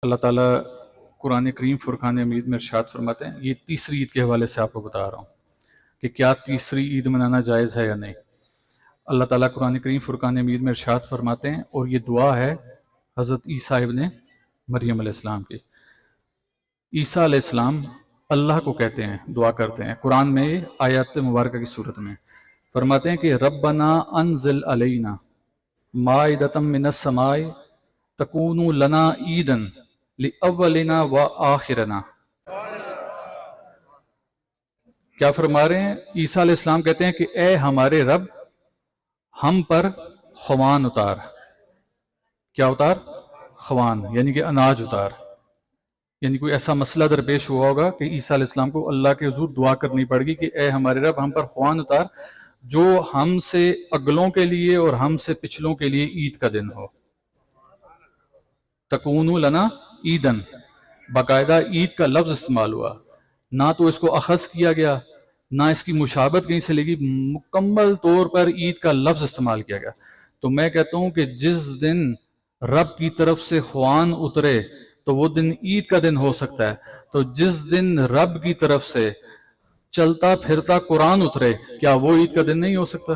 اللہ تعالیٰ قرآن کریم فرقان حمید میں ارشاد فرماتے ہیں، یہ تیسری عید کے حوالے سے آپ کو بتا رہا ہوں کہ کیا تیسری عید منانا جائز ہے یا نہیں۔ اللہ تعالیٰ قرآن کریم فرقان حمید میں ارشاد فرماتے ہیں، اور یہ دعا ہے حضرت عیسیٰ ابن مریم علیہ السلام کی۔ عیسیٰ علیہ السلام اللہ کو کہتے ہیں، دعا کرتے ہیں، قرآن میں آیات مبارکہ کی صورت میں فرماتے ہیں کہ ربنا انزل علینا مائدۃ من السماء تکون لنا عیدا لاولنا وآخرنا۔ کیا فرما رہے ہیں؟ عیسیٰ علیہ السلام کہتے ہیں کہ اے ہمارے رب، ہم پر خوان اتار۔ کیا اتار؟ خوان، یعنی کہ اناج اتار۔ یعنی کوئی ایسا مسئلہ درپیش ہوا ہوگا کہ عیسیٰ علیہ السلام کو اللہ کے حضور دعا کرنی پڑ گی کہ اے ہمارے رب، ہم پر خوان اتار جو ہم سے اگلوں کے لیے اور ہم سے پچھلوں کے لیے عید کا دن ہو۔ تکونو لنا عیدن، باقاعدہ عید کا لفظ استعمال ہوا، نہ تو اس کو اخذ کیا گیا، نہ اس کی مشابہت کہیں سے لگی، مکمل طور پر عید کا لفظ استعمال کیا گیا۔ تو میں کہتا ہوں کہ جس دن رب کی طرف سے خوان اترے تو وہ دن عید کا دن ہو سکتا ہے، تو جس دن رب کی طرف سے چلتا پھرتا قرآن اترے، کیا وہ عید کا دن نہیں ہو سکتا؟